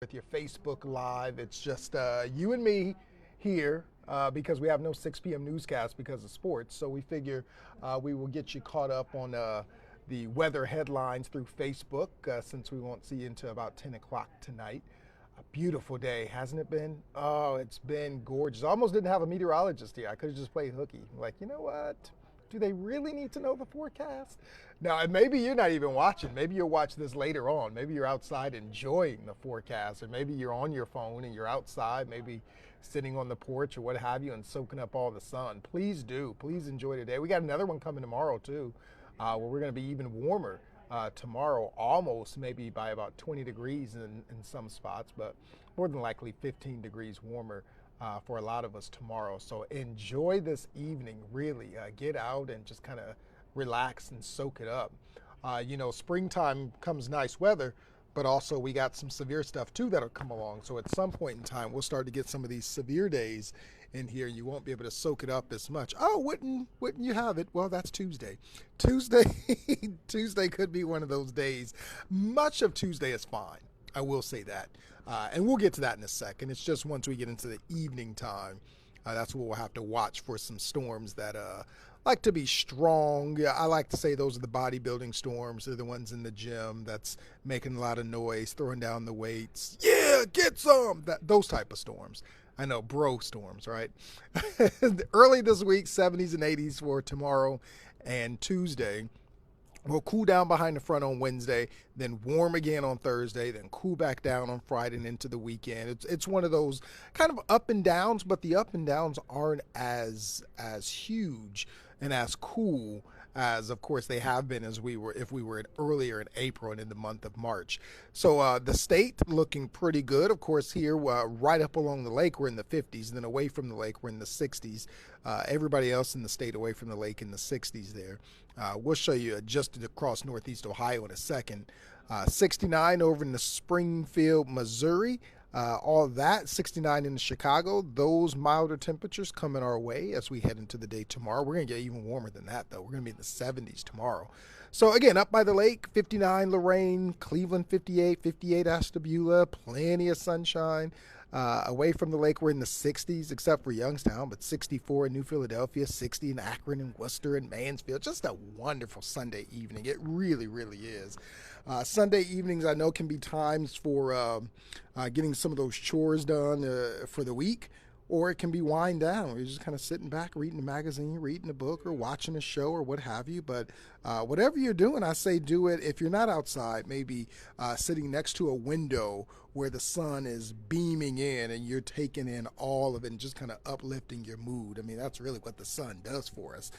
with your Facebook Live. It's just you and me here because we have no 6 p.m. newscast because of sports. So we figure we will get you caught up on the weather headlines through Facebook since we won't see you until about 10 o'clock tonight. A beautiful day, hasn't it been? Oh, it's been gorgeous. I almost didn't have a meteorologist here. I could have just played hooky. Like, you know what? Do they really need to know the forecast? Now, and maybe you're not even watching. Maybe you'll watch this later on. Maybe you're outside enjoying the forecast, or maybe you're on your phone and you're outside, maybe sitting on the porch or what have you, and soaking up all the sun. Please do. Please enjoy today. We got another one coming tomorrow, too, where we're going to be even warmer tomorrow, almost maybe by about 20 degrees in some spots, but more than likely 15 degrees warmer for a lot of us tomorrow. So enjoy this evening, really. Get out and just kind of relax and soak it up. Springtime comes nice weather, but also we got some severe stuff too that'll come along. So at some point in time, we'll start to get some of these severe days in here. You won't be able to soak it up as much. Oh, wouldn't you have it? Well, that's Tuesday. Tuesday, Tuesday could be one of those days. Much of Tuesday is fine. I will say that. And we'll get to that in a second. It's just once we get into the evening time, that's what we'll have to watch for some storms that like to be strong. Yeah, I like to say those are the bodybuilding storms. They're the ones in the gym that's making a lot of noise, throwing down the weights. Yeah, get some. Those type of storms. I know, bro storms, right? Early this week, 70s and 80s for tomorrow and Tuesday. We'll cool down behind the front on Wednesday, then warm again on Thursday, then cool back down on Friday and into the weekend. It's one of those kind of up and downs, but the up and downs aren't as huge and as cool as, of course, they have been if we were earlier in April and in the month of March. So the state looking pretty good. Of course, here right up along the lake, we're in the 50s, and then away from the lake, we're in the 60s. Everybody else in the state away from the lake in the 60s there. We'll show you just across northeast Ohio in a second. 69 over in the Springfield, Missouri. All that, 69 in Chicago. Those milder temperatures coming our way as we head into the day tomorrow. We're going to get even warmer than that, though. We're going to be in the 70s tomorrow. So, again, up by the lake, 59 Lorain, Cleveland 58 Ashtabula, plenty of sunshine. Away from the lake, we're in the 60s, except for Youngstown, but 64 in New Philadelphia, 60 in Akron and Worcester and Mansfield. Just a wonderful Sunday evening. It really, really is. Sunday evenings, I know, can be times for getting some of those chores done for the week, or it can be wind down. You're just kind of sitting back, reading a magazine, reading a book, or watching a show, or what have you. But whatever you're doing, I say do it. If you're not outside, maybe sitting next to a window where the sun is beaming in and you're taking in all of it and just kind of uplifting your mood. I mean, that's really what the sun does for us.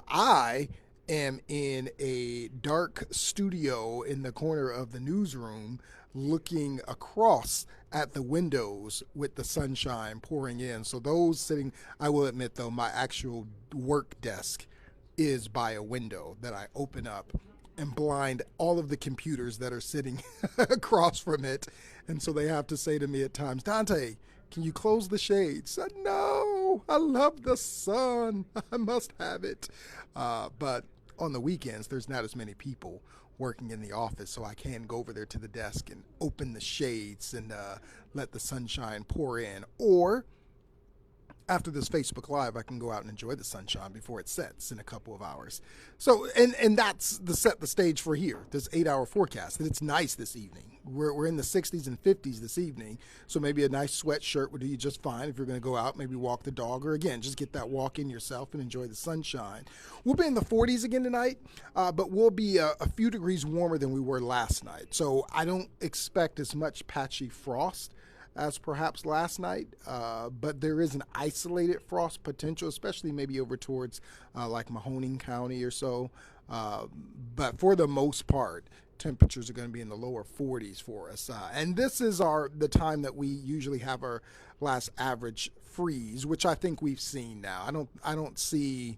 I am in a dark studio in the corner of the newsroom looking across at the windows with the sunshine pouring in. So those sitting, I will admit though, my actual work desk is by a window that I open up and blind all of the computers that are sitting across from it. And so they have to say to me at times, Dante, can you close the shades? No, I love the sun. I must have it. But on the weekends, there's not as many people working in the office, so I can go over there to the desk and open the shades and let the sunshine pour in. Or after this Facebook Live, I can go out and enjoy the sunshine before it sets in a couple of hours. So, and that's set the stage for here, this 8-hour forecast. And it's nice this evening. We're in the 60s and 50s this evening, so maybe a nice sweatshirt would do you just fine if you're going to go out, maybe walk the dog, or again, just get that walk in yourself and enjoy the sunshine. We'll be in the 40s again tonight, but we'll be a few degrees warmer than we were last night. So I don't expect as much patchy frost as perhaps last night, but there is an isolated frost potential, especially maybe over towards like Mahoning County or so. But for the most part, temperatures are going to be in the lower 40s for us. And this is the time that we usually have our last average freeze, which I think we've seen now. I don't see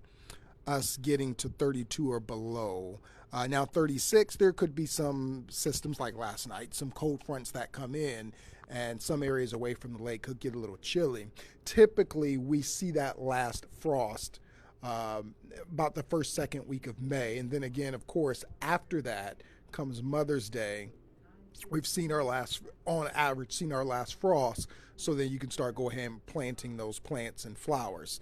us getting to 32 or below. Now 36, there could be some systems like last night, some cold fronts that come in, and some areas away from the lake could get a little chilly. Typically, we see that last frost about the second week of May. And then again, of course, after that comes Mother's Day we've seen our last, on average, seen our last frost. So then you can start go ahead and planting those plants and flowers.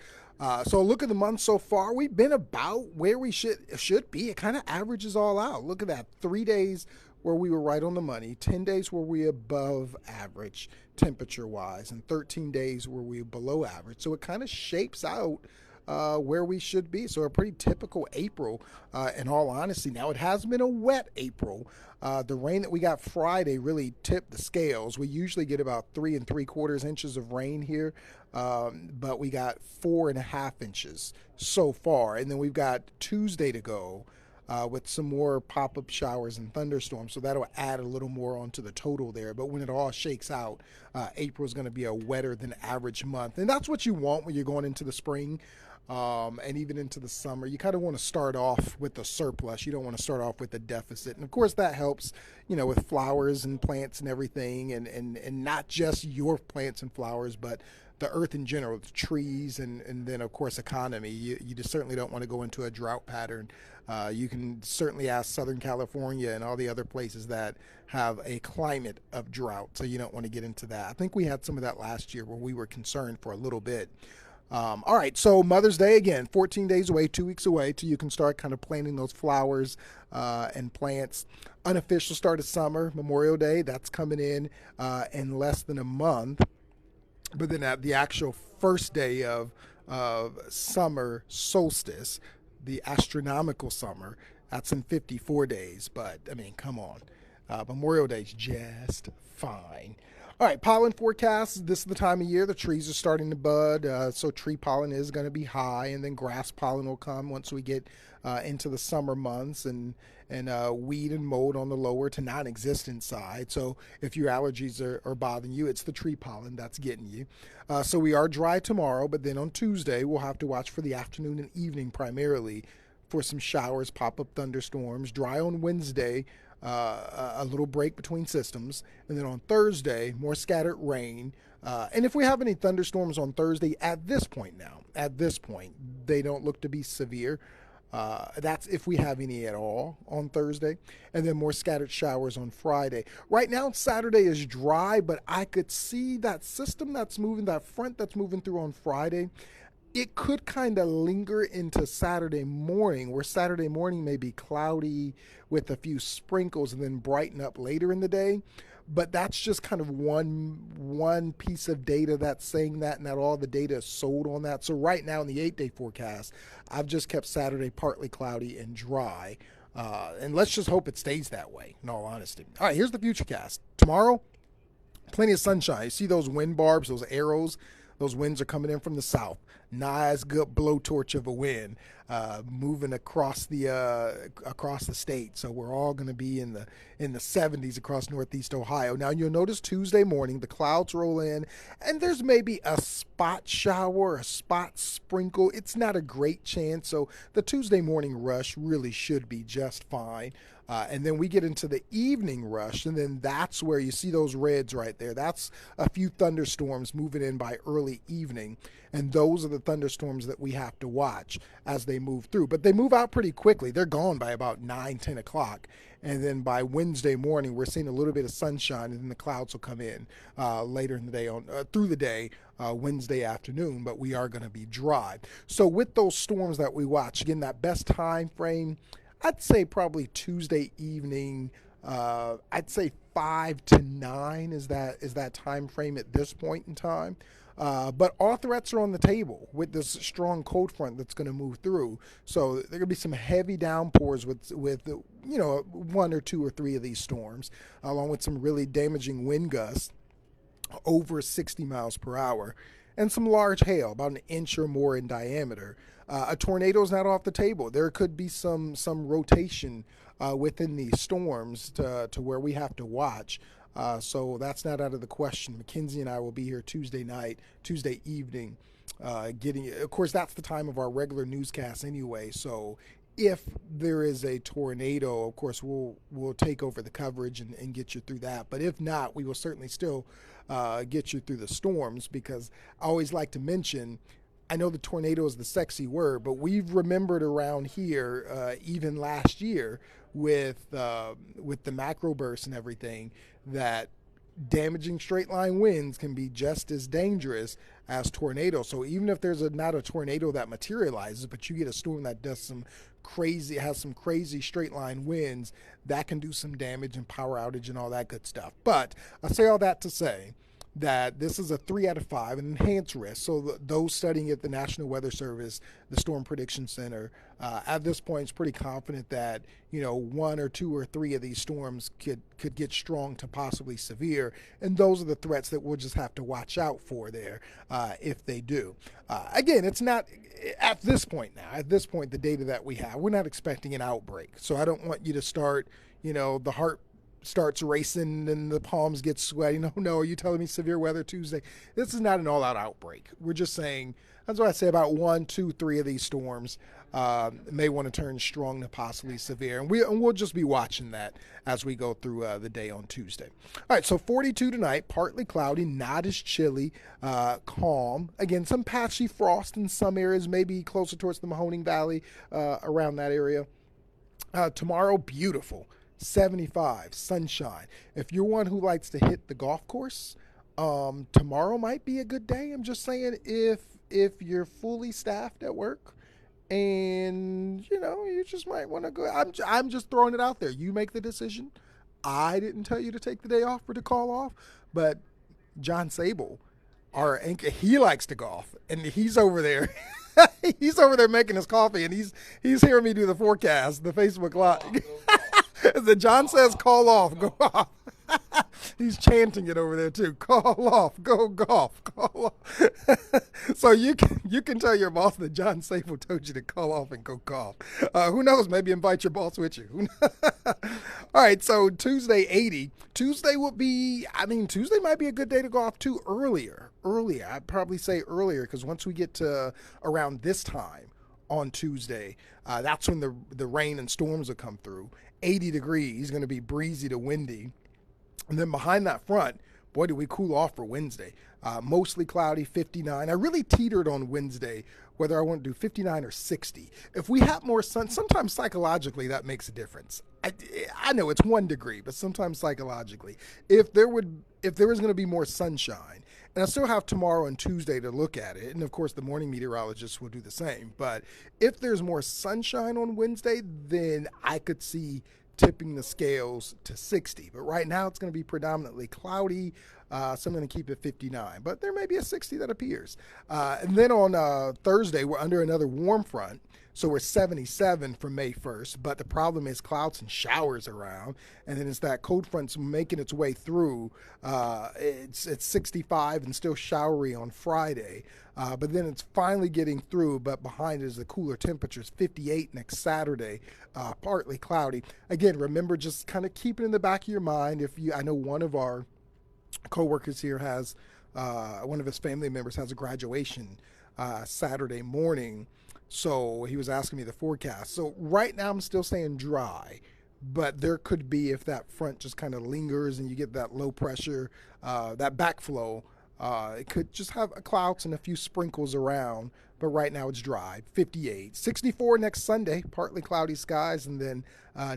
So look at the month so far. We've been about where we should be. It kind of averages all out. Look at that. 3 days where we were right on the money, 10 days where we above average temperature wise, and 13 days where we below average. So it kind of shapes out where we should be. So a pretty typical April, in all honesty. Now it has been a wet April. The rain that we got Friday really tipped the scales. We usually get about 3 3/4 inches of rain here, but we got 4.5 inches so far. And then we've got Tuesday to go. With some more pop-up showers and thunderstorms, so that'll add a little more onto the total there. But when it all shakes out, April is going to be a wetter than average month, and that's what you want when you're going into the spring, and even into the summer. You kind of want to start off with a surplus. You don't want to start off with a deficit, and of course that helps, with flowers and plants and everything, and not just your plants and flowers, but the earth in general, the trees, and then of course economy. You just certainly don't want to go into a drought pattern. You can certainly ask Southern California and all the other places that have a climate of drought, so you don't want to get into that. I think we had some of that last year where we were concerned for a little bit. All right, so Mother's Day, again, 14 days away, 2 weeks away, till you can start kind of planting those flowers and plants. Unofficial start of summer, Memorial Day, that's coming in less than a month. But then at the actual first day of summer solstice, the astronomical summer, that's in 54 days. But, I mean, come on. Memorial Day's just fine. All right, pollen forecasts. This is the time of year the trees are starting to bud, so tree pollen is going to be high, and then grass pollen will come once we get into the summer months, and weed and mold on the lower to non-existent side. So if your allergies are bothering you, it's the tree pollen that's getting you. So we are dry tomorrow, but then on Tuesday we'll have to watch for the afternoon and evening primarily for some showers, pop-up thunderstorms. Dry on Wednesday. A little break between systems, and then on Thursday, more scattered rain. And if we have any thunderstorms on Thursday, at this point, they don't look to be severe. That's if we have any at all on Thursday, and then more scattered showers on Friday. Right now, Saturday is dry, but I could see that system that's moving, that front that's moving through on Friday. It could kind of linger into Saturday morning, where Saturday morning may be cloudy with a few sprinkles and then brighten up later in the day. But that's just kind of one piece of data that's saying that, and not all the data is sold on that. So right now in the 8-day forecast, I've just kept Saturday partly cloudy and dry. And let's just hope it stays that way, in all honesty. All right, here's the futurecast. Tomorrow, plenty of sunshine. You see those wind barbs, those arrows? Those winds are coming in from the south. Nice, good blowtorch of a wind moving across the state. So we're all going to be in the 70s across Northeast Ohio. Now you'll notice Tuesday morning the clouds roll in, and there's maybe a spot shower, a spot sprinkle. It's not a great chance. So the Tuesday morning rush really should be just fine. And then we get into the evening rush, and then that's where you see those reds right there. That's a few thunderstorms moving in by early evening, and those are the thunderstorms that we have to watch as they move through. But they move out pretty quickly. They're gone by about 9, 10 o'clock. And then by Wednesday morning, we're seeing a little bit of sunshine, and then the clouds will come in later in the day, through the day, Wednesday afternoon, but we are going to be dry. So with those storms that we watch, again, that best time frame, I'd say probably Tuesday evening. I'd say 5 to 9 is that time frame at this point in time. But all threats are on the table with this strong cold front that's going to move through. So there going to be some heavy downpours with 1 or 2 or 3 of these storms, along with some really damaging wind gusts over 60 miles per hour, and some large hail, about an inch or more in diameter. A tornado is not off the table. There could be some rotation within these storms to where we have to watch. So that's not out of the question. Mackenzie and I will be here Tuesday evening, of course, that's the time of our regular newscast anyway. So if there is a tornado, of course, we'll take over the coverage and get you through that. But if not, we will certainly still get you through the storms, because I always like to mention I know the tornado is the sexy word, but we've remembered around here, even last year with the macro bursts and everything, that damaging straight line winds can be just as dangerous as tornadoes. So even if there's not a tornado that materializes, but you get a storm that does has some crazy straight line winds, that can do some damage and power outage and all that good stuff. But I say all that to say that this is a 3 out of 5, an enhanced risk. So those studying at the National Weather Service, the Storm Prediction Center, at this point is pretty confident that, you know, 1 or 2 or 3 of these storms could get strong to possibly severe, and those are the threats that we'll just have to watch out for there if they do. Again, it's not at this point now. At this point, the data that we have, we're not expecting an outbreak. So I don't want you to start, you know, the heart starts racing and the palms get sweaty. No, are you telling me severe weather Tuesday? This is not an all-out outbreak. We're just saying, that's what I say, about 1, 2, 3 of these storms may want to turn strong to possibly severe. And we'll just be watching that as we go through the day on Tuesday. All right, so 42 tonight, partly cloudy, not as chilly, calm. Again, some patchy frost in some areas, maybe closer towards the Mahoning Valley, around that area. Tomorrow, beautiful. 75, sunshine. If you're one who likes to hit the golf course, tomorrow might be a good day. I'm just saying, if you're fully staffed at work and, you know, you just might want to go. I'm just throwing it out there. You make the decision. I didn't tell you to take the day off or to call off, but John Sable, our anchor, he likes to golf, and he's over there. He's over there making his coffee, and he's hearing me do the forecast, the Facebook Live. The John says, call off, go off. He's chanting it over there too. Call off, go golf, call off. So you can tell your boss that John Sable told you to call off and go golf. Who knows? Maybe invite your boss with you. All right, so Tuesday 80. Tuesday might be a good day to go off too earlier. I'd probably say earlier, because once we get to around this time on Tuesday, that's when the rain and storms will come through. 80 degrees, going to be breezy to windy. And then behind that front, boy, do we cool off for Wednesday. Mostly cloudy, 59. I really teetered on Wednesday whether I want to do 59 or 60. If we have more sun, sometimes psychologically that makes a difference. I know it's 1 degree, but sometimes psychologically. If there was going to be more sunshine, and I still have tomorrow and Tuesday to look at it, and of course the morning meteorologists will do the same, but if there's more sunshine on Wednesday, then I could see tipping the scales to 60. But right now it's going to be predominantly cloudy, so I'm going to keep it 59. But there may be a 60 that appears. And then on Thursday, we're under another warm front, so we're 77 for May 1st. But the problem is clouds and showers around, and then it's that cold front's making its way through. It's 65 and still showery on Friday. But then it's finally getting through, but behind it is the cooler temperatures, 58 next Saturday, partly cloudy. Again, remember, just kind of keep it in the back of your mind. I know one of our coworkers here has, one of his family members has a graduation Saturday morning, so he was asking me the forecast. So right now I'm still saying dry, but there could be, if that front just kind of lingers and you get that low pressure, that backflow, it could just have clouds and a few sprinkles around, but right now it's dry. 58, 64 next Sunday, partly cloudy skies, and then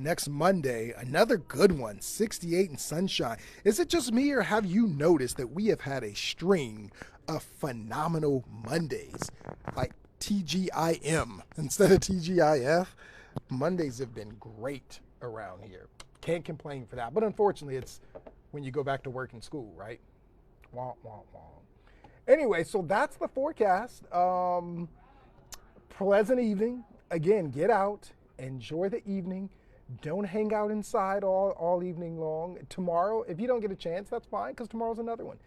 next Monday, another good one, 68 and sunshine. Is it just me, or have you noticed that we have had a string of phenomenal Mondays, like TGIM instead of TGIF? Mondays have been great around here. Can't complain for that, but unfortunately it's when you go back to work and school, right? Wah, wah, wah. Anyway, so that's the forecast. Pleasant evening. Again, get out, enjoy the evening. Don't hang out inside all evening long. Tomorrow, if you don't get a chance, that's fine, because tomorrow's another one.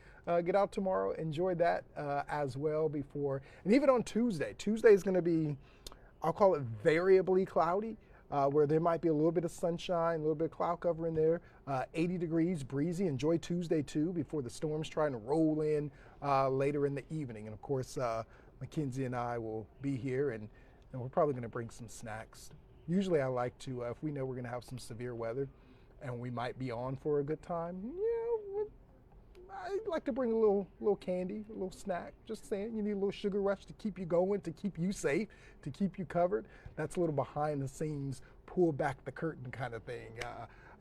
Get out tomorrow, enjoy that as well before. And even on Tuesday. Tuesday is going to be, I'll call it variably cloudy, where there might be a little bit of sunshine, a little bit of cloud cover in there. 80 degrees, breezy. Enjoy Tuesday too, before the storm's trying to roll in later in the evening. And of course, Mackenzie and I will be here, and we're probably going to bring some snacks. Usually I like to, if we know we're going to have some severe weather and we might be on for a good time, like to bring a little candy, a little snack. Just saying, you need a little sugar rush to keep you going, to keep you safe, to keep you covered. That's a little behind the scenes, pull back the curtain kind of thing.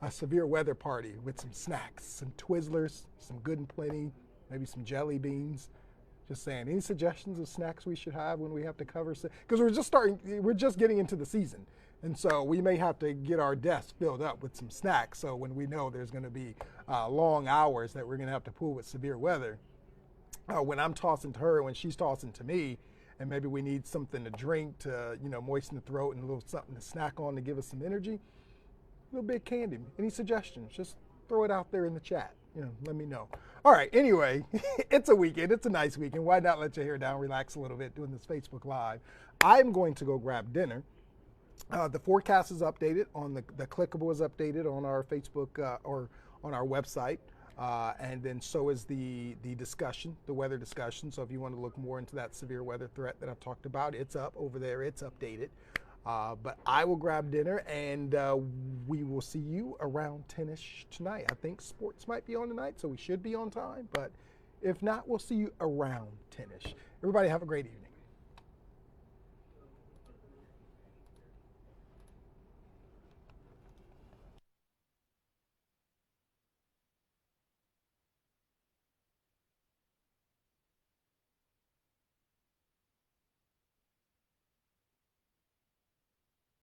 A severe weather party with some snacks, some Twizzlers, some Good and Plenty, maybe some jelly beans. Just saying, any suggestions of snacks we should have when we have to cover? Because we're just getting into the season. And so we may have to get our desks filled up with some snacks. So when we know there's going to be long hours that we're going to have to pull with severe weather, when I'm tossing to her, when she's tossing to me, and maybe we need something to drink to, moisten the throat and a little something to snack on to give us some energy, a little bit of candy. Any suggestions? Just throw it out there in the chat. Let me know. All right, anyway, it's a weekend. It's a nice weekend. Why not let your hair down, relax a little bit doing this Facebook Live? I'm going to go grab dinner. The forecast is updated on the clickable is updated on our Facebook or on our website. And then so is the discussion, the weather discussion. So if you want to look more into that severe weather threat that I've talked about, it's up over there. It's updated. But I will grab dinner, and we will see you around 10-ish tonight. I think sports might be on tonight, so we should be on time. But if not, we'll see you around 10-ish. Everybody have a great evening.